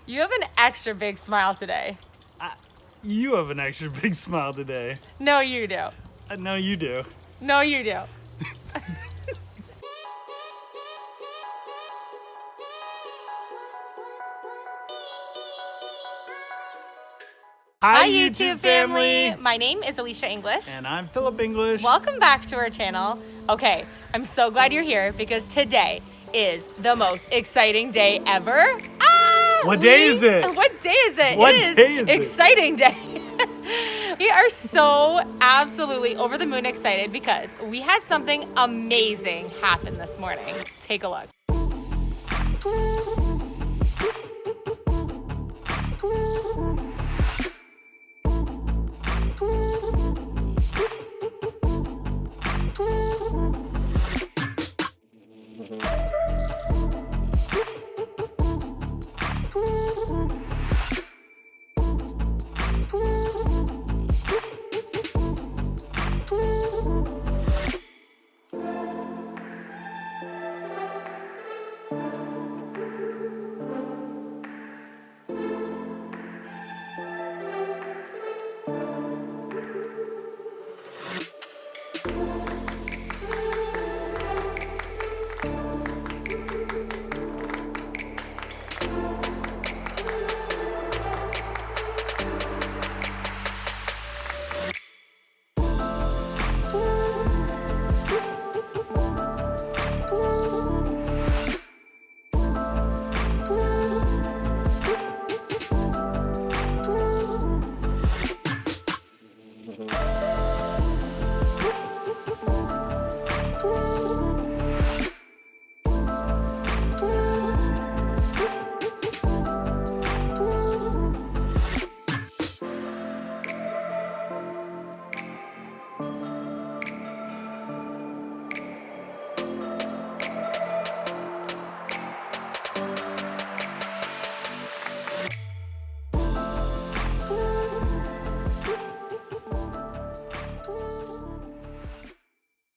You have an extra big smile today. You have an extra big smile today. No, you do. No, you do. No, you do. Hi, YouTube family. My name is Elysia English. And I'm Philip English. Welcome back to our channel. Okay, I'm so glad you're here because today is the most exciting day ever. What day is it? What day is it? What it day is is it? exciting day. We are so absolutely over the moon excited because we had something amazing happen this morning. Take a look.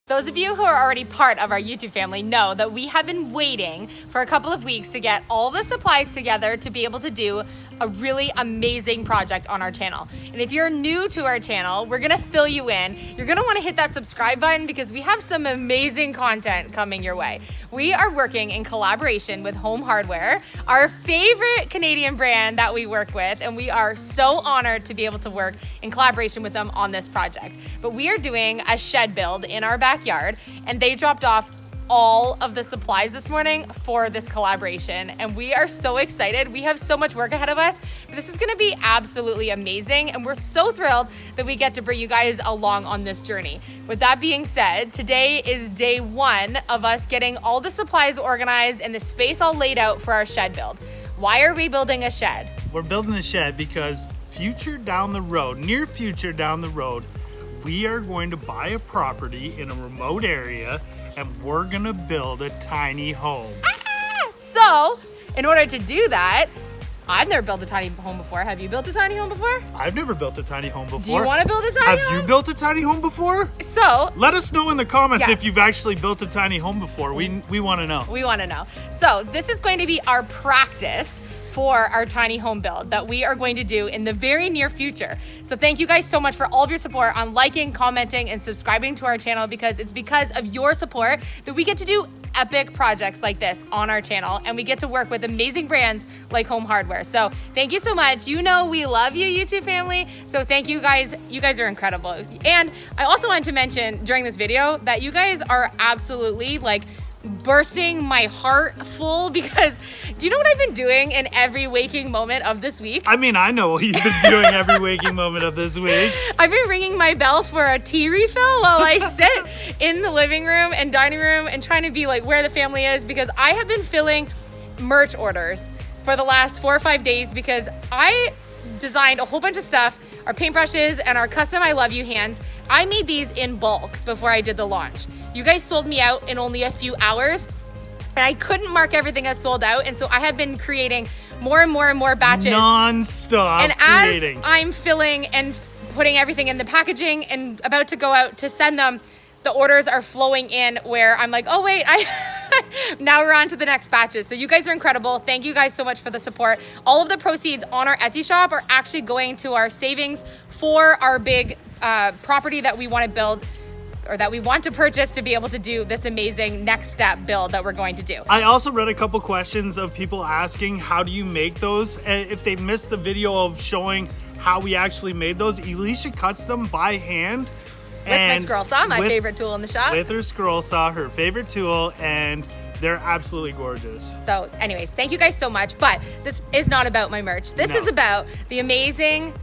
Those of you who are already part of our YouTube family know that we have been waiting for a couple of weeks to get all the supplies together to be able to do a really amazing project on our channel. And if you're new to our channel, we're gonna fill you in. You're gonna wanna hit that subscribe button because we have some amazing content coming your way. We are working in collaboration with Home Hardware, our favorite Canadian brand that we work with, and we are so honored to be able to work in collaboration with them on this project. But we are doing a shed build in our backyard, and they dropped off all of the supplies this morning for this collaboration, and we are so excited. We have so much work ahead of us, but this is gonna be absolutely amazing, and we're so thrilled that we get to bring you guys along on this journey. With that being said, today is day one of us getting all the supplies organized and the space all laid out for our shed build. Why are we building a shed? We're building a shed because near future down the road, we are going to buy a property in a remote area and we're gonna build a tiny home. So, in order to do that, I've never built a tiny home before. Have you built a tiny home before? I've never built a tiny home before. Do you want to build a tiny home? Have you built a tiny home before? So, let us know in the comments Yeah. if you've actually built a tiny home before. We want to know. we want to know. So, this is going to be our practice for our tiny home build that we are going to do in the very near future. So thank you guys so much for all of your support on liking, commenting, and subscribing to our channel, because it's because of your support that we get to do epic projects like this on our channel, and we get to work with amazing brands like Home Hardware. So thank you so much. You know we love you, YouTube family. So thank you guys. You guys are incredible. And I also wanted to mention during this video that you guys are absolutely like bursting my heart full, because do you know what I've been doing in every waking moment of this week? I mean, I know what you've been doing every waking moment of this week. I've been ringing my bell for a tea refill while I sit in the living room and dining room and trying to be like where the family is, because I have been filling merch orders for the last 4 or 5 days because I designed a whole bunch of stuff, our paintbrushes and our custom I Love You hands. I made these in bulk before I did the launch. You guys sold me out in only a few hours, and I couldn't mark everything as sold out, and so I have been creating more and more and more batches. Non-stop and creating. As I'm filling and putting everything in the packaging and about to go out to send them, the orders are flowing in where I'm like, oh wait, I Now we're on to the next batches. So you guys are incredible. Thank you guys so much for the support. All of the proceeds on our Etsy shop are actually going to our savings for our big property that we want to build, or that we want to purchase to be able to do this amazing next step build that we're going to do. I also read a couple questions of people asking, how do you make those? If they missed the video of showing how we actually made those, Elysia cuts them by hand. With my scroll saw, my favorite tool in the shop. With her scroll saw, her favorite tool, and they're absolutely gorgeous. So anyways, thank you guys so much. But this is not about my merch. This is about the amazing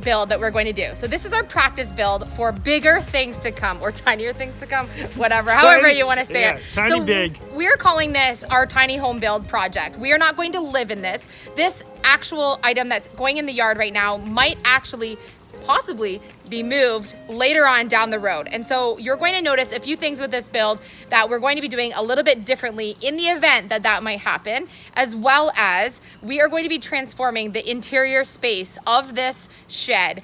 build that we're going to do. So this is our practice build for bigger things to come, or tinier things to come, whatever, however you want to say it. Tiny big. We're calling this our tiny home build project. We are not going to live in this. This actual item that's going in the yard right now might actually possibly be moved later on down the road. And so you're going to notice a few things with this build that we're going to be doing a little bit differently in the event that that might happen, as well as we are going to be transforming the interior space of this shed.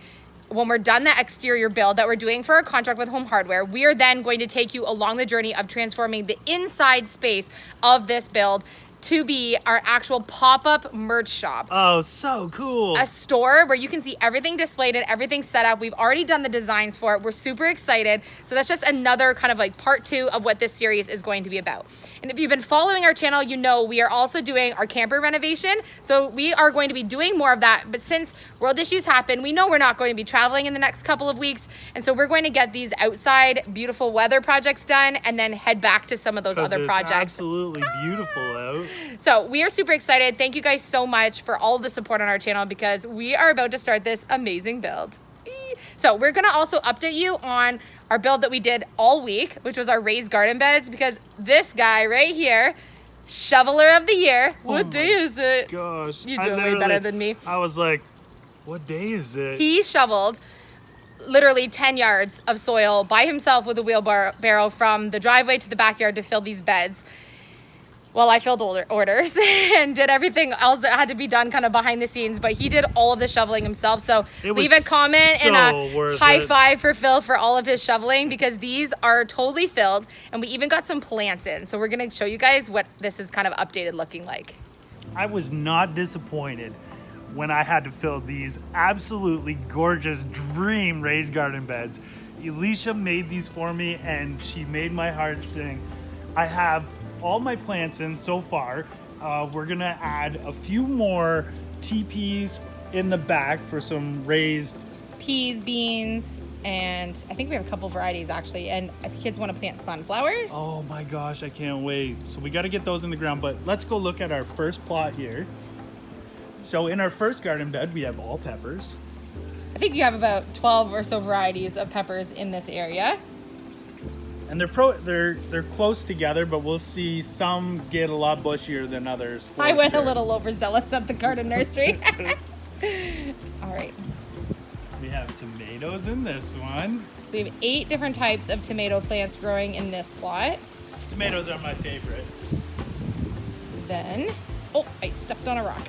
When we're done the exterior build that we're doing for our contract with Home Hardware, we are then going to take you along the journey of transforming the inside space of this build to be our actual pop-up merch shop. Oh, so cool. A store where you can see everything displayed and everything set up. We've already done the designs for it. We're super excited. So that's just another kind of like part 2 of what this series is going to be about. And if you've been following our channel, you know we are also doing our camper renovation. So we are going to be doing more of that. But since world issues happen, we know we're not going to be traveling in the next couple of weeks. And so we're going to get these outside beautiful weather projects done and then head back to some of those other projects. Absolutely beautiful out. So we are super excited. Thank you guys so much for all of the support on our channel, because we are about to start this amazing build. So we're gonna also update you on our build that we did all week, which was our raised garden beds, because this guy right here, shoveler of the year. What day is it? Gosh. You do it way better than me. I was like, what day is it? He shoveled literally 10 yards of soil by himself with a wheelbarrow from the driveway to the backyard to fill these beds. Well, I filled orders and did everything else that had to be done kind of behind the scenes, but he did all of the shoveling himself. So leave a comment and a high five for Phil for all of his shoveling, because these are totally filled, and we even got some plants in. So we're going to show you guys what this is kind of updated looking like. I was not disappointed when I had to fill these absolutely gorgeous dream raised garden beds. Elysia made these for me, and she made my heart sing. I have all my plants in so far. We're gonna add a few more TPs in the back for some raised peas, beans, and I think we have a couple varieties actually, and kids want to plant sunflowers. Oh my gosh, I can't wait. So we got to get those in the ground, but let's go look at our first plot here. So in our first garden bed, we have all peppers. I think you have about 12 or so varieties of peppers in this area. And they're close together, but we'll see some get a lot bushier than others. I went a little overzealous at the garden nursery. All right. We have tomatoes in this one. So we have 8 different types of tomato plants growing in this plot. Tomatoes are my favorite. Then, oh, I stepped on a rock.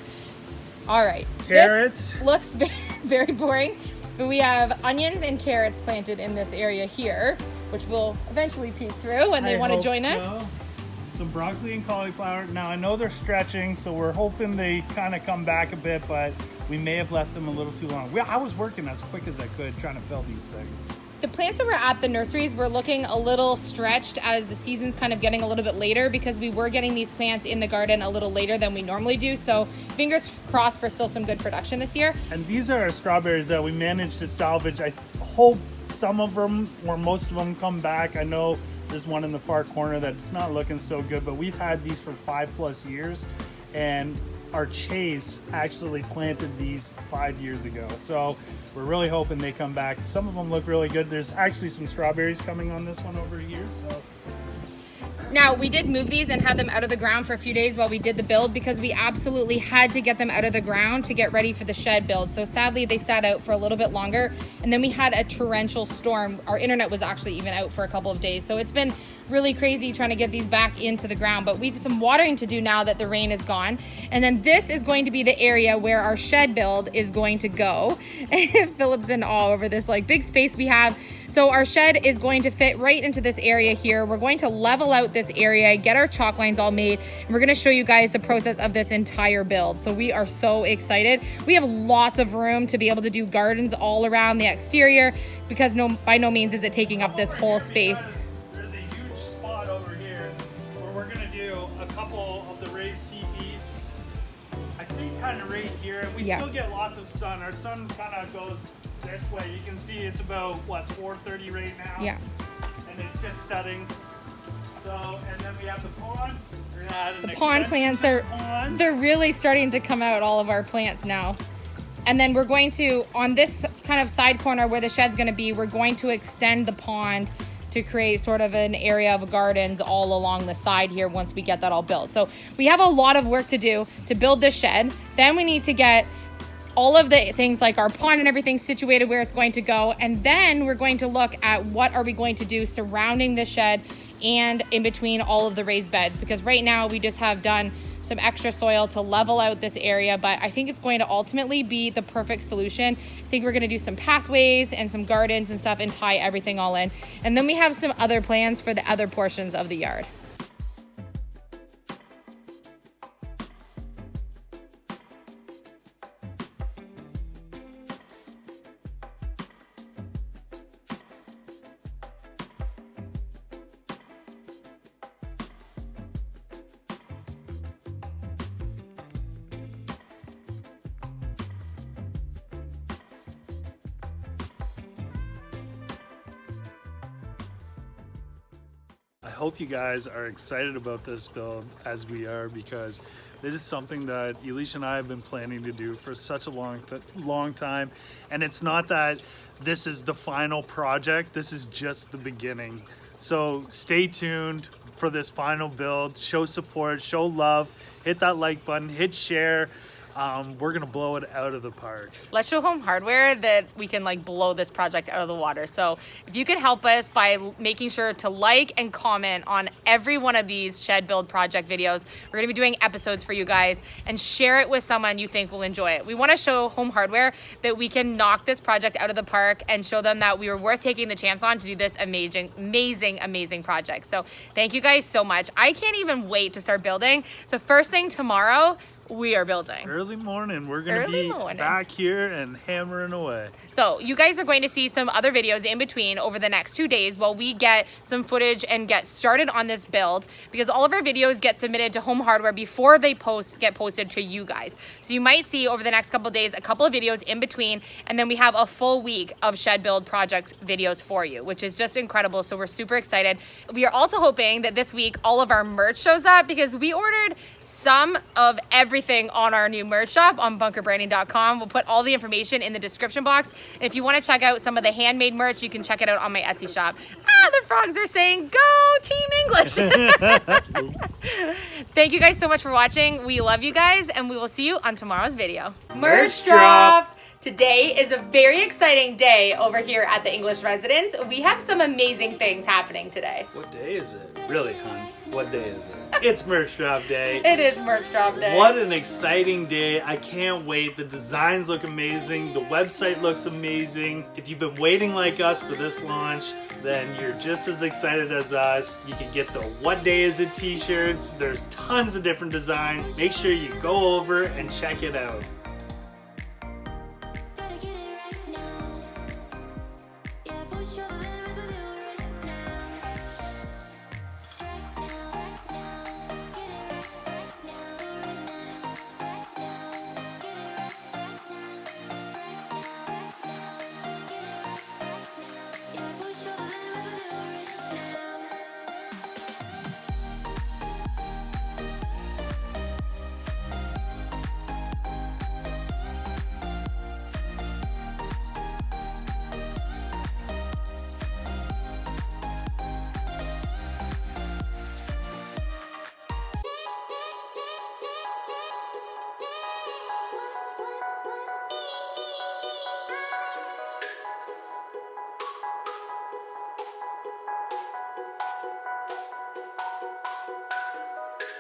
All right. Carrots. This looks very, very boring, but we have onions and carrots planted in this area here, which will eventually peek through when they want to join us. Some broccoli and cauliflower. Now I know they're stretching, so we're hoping they kind of come back a bit, but we may have left them a little too long. I was working as quick as I could trying to fill these things. The plants that were at the nurseries were looking a little stretched as the season's kind of getting a little bit later, because we were getting these plants in the garden a little later than we normally do. So fingers crossed for still some good production this year. And these are our strawberries that we managed to salvage. I hope some of them or most of them come back. I know there's one in the far corner that's not looking so good, but we've had these for 5+ years, and our Chase actually planted these 5 years ago. So we're really hoping they come back. Some of them look really good. There's actually some strawberries coming on this one over here. So now, we did move these and had them out of the ground for a few days while we did the build, because we absolutely had to get them out of the ground to get ready for the shed build. So sadly, they sat out for a little bit longer. And then we had a torrential storm. Our internet was actually even out for a couple of days. So it's been really crazy trying to get these back into the ground. But we've some watering to do now that the rain is gone. And then this is going to be the area where our shed build is going to go. Philip's in awe over this like big space we have. So our shed is going to fit right into this area here. We're going to level out this area, get our chalk lines all made, and we're gonna show you guys the process of this entire build. So we are so excited. We have lots of room to be able to do gardens all around the exterior because by no means is it taking up this whole space. There's a huge spot over here where we're gonna do a couple of the raised teepees. I think kind of right here, and we still get lots of sun. Our sun kind of goes this way. You can see it's about, what, 4:30 right now? Yeah. And it's just setting. So, and then we have the pond. We're gonna add an The pond plants, they're really starting to come out, all of our plants now. And then we're going to, on this kind of side corner where the shed's gonna be, we're going to extend the pond to create sort of an area of gardens all along the side here once we get that all built. So we have a lot of work to do to build this shed. Then we need to get all of the things like our pond and everything situated where it's going to go. And then we're going to look at what are we going to do surrounding the shed and in between all of the raised beds, because right now we just have done some extra soil to level out this area, but I think it's going to ultimately be the perfect solution. I think we're gonna do some pathways and some gardens and stuff and tie everything all in. And then we have some other plans for the other portions of the yard. I hope you guys are excited about this build as we are, because this is something that Elysia and I have been planning to do for such a long time. And it's not that this is the final project, this is just the beginning. So stay tuned for this final build. Show support, show love, hit that like button, hit share. We're gonna blow it out of the park. Let's show Home Hardware that we can like blow this project out of the water. So if you could help us by making sure to like and comment on every one of these shed build project videos, we're gonna be doing episodes for you guys, and share it with someone you think will enjoy it. We wanna show Home Hardware that we can knock this project out of the park and show them that we were worth taking the chance on to do this amazing project. So thank you guys so much. I can't even wait to start building. So first thing tomorrow, we are building. Early morning, we're gonna be back here and hammering away. So you guys are going to see some other videos in between over the next 2 days while we get some footage and get started on this build, because all of our videos get submitted to Home Hardware before they get posted to you guys. So you might see over the next couple of days a couple of videos in between, and then we have a full week of shed build project videos for you, which is just incredible. So we're super excited. We are also hoping that this week all of our merch shows up, because we ordered some of everything on our new merch shop on bunkerbranding.com. We'll put all the information in the description box. And if you want to check out some of the handmade merch, you can check it out on my Etsy shop. The frogs are saying, go Team English. Thank you guys so much for watching. We love you guys, and we will see you on tomorrow's video. Merch drop! Today is a very exciting day over here at the English residence. We have some amazing things happening today. What day is it? Really, hon? What day is it? It's merch drop day. It is merch drop day. What an exciting day. I can't wait. The designs look amazing. The website looks amazing. If you've been waiting like us for this launch, then you're just as excited as us. You can get the What Day Is It t-shirts. There's tons of different designs. Make sure you go over and check it out.